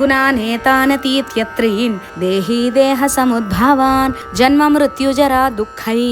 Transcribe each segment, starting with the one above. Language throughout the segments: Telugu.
గుణానేతానతీత్యత్రీన్ దేహీ దేహ సముద్భావాన్ జన్మ మృత్యుజరా దుఃఖై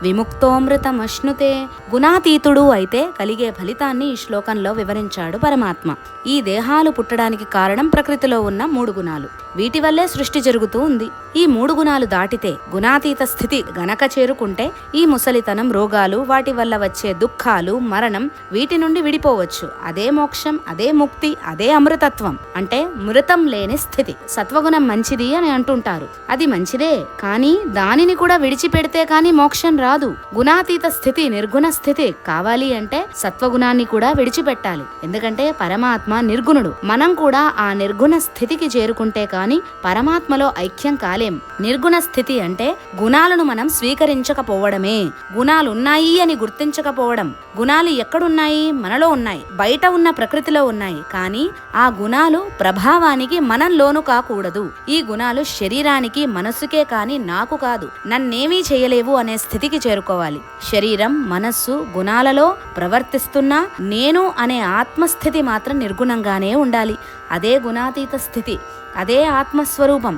విముక్తోమృతమశ్నుతే. గుణాతీతుడు అయితే కలిగే ఫలితాన్ని ఈ శ్లోకంలో వివరించాడు పరమాత్మ. ఈ దేహాలు పుట్టడానికి కారణం ప్రకృతిలో ఉన్న 3 గుణాలు. వీటి వల్లే సృష్టి జరుగుతూ ఉంది. ఈ 3 గుణాలు దాటితే గుణాతీత స్థితి గనక చేరుకుంటే ఈ ముసలితనం, రోగాలు, వాటి వల్ల వచ్చే దుఃఖాలు, మరణం, వీటి నుండి విడిపోవచ్చు. అదే మోక్షం, అదే ముక్తి, అదే అమృతత్వం. అంటే మృతం లేని స్థితి. సత్వగుణం మంచిది అని అంటుంటారు. అది మంచిదే, కానీ దానిని కూడా విడిచిపెడితే కానీ మోక్షం రాదు. గుణాతీత స్థితి, నిర్గుణ స్థితి కావాలి అంటే సత్వగుణాన్ని కూడా విడిచిపెట్టాలి. ఎందుకంటే పరమాత్మ నిర్గుణుడు. మనం కూడా ఆ నిర్గుణ స్థితికి చేరుకుంటే కానీ పరమాత్మలో ఐక్యం కాలేం. నిర్గుణ స్థితి అంటే గుణాలను మనం స్వీకరించకపోవడమే. గుణాలున్నాయి అని గుర్తించకపోవడం. గుణాలు ఎక్కడున్నాయి? మనలో ఉన్నాయి, బయట ఉన్న ప్రకృతిలో ఉన్నాయి. కానీ ఆ గుణాలు ప్రభావానికి మనం లోను కాకూడదు. ఈ గుణాలు శరీరానికి, మనస్సుకే కాని నాకు కాదు, నన్నేమీ చేయలేవు అనే స్థితికి చేరుకోవాలి. శరీరం, మనస్సు గుణాలలో ప్రవర్తిస్తున్నా నేను అనే ఆత్మస్థితి మాత్రం నిర్గుణంగానే ఉండాలి. అదే గుణాతీత స్థితి, అదే ఆత్మస్వరూపం.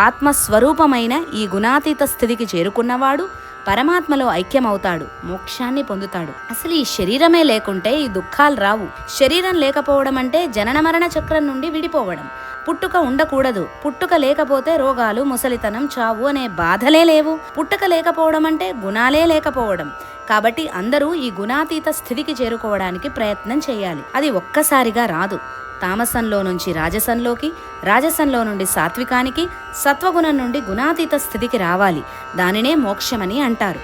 ఆత్మస్వరూపమైన ఈ గుణాతీత స్థితికి చేరుకున్నవాడు పరమాత్మలో ఐక్యమవుతాడు, మోక్షాన్ని పొందుతాడు. అసలు ఈ శరీరమే లేకుంటే ఈ దుఃఖాలు రావు. శరీరం లేకపోవడం అంటే జనన మరణ చక్రం నుండి విడిపోవడం. పుట్టుక ఉండకూడదు. పుట్టుక లేకపోతే రోగాలు, ముసలితనం, చావు అనే బాధలే లేవు. పుట్టుక లేకపోవడం అంటే గుణాలే లేకపోవడం. కాబట్టి అందరూ ఈ గుణాతీత స్థితికి చేరుకోవడానికి ప్రయత్నం చేయాలి. అది ఒక్కసారిగా రాదు. తామసంలో నుంచి రాజసంలోకి, రాజసంలో నుండి సాత్వికానికి, సత్వగుణం నుండి గుణాతీత స్థితికి రావాలి. దానినే మోక్షమని అంటారు.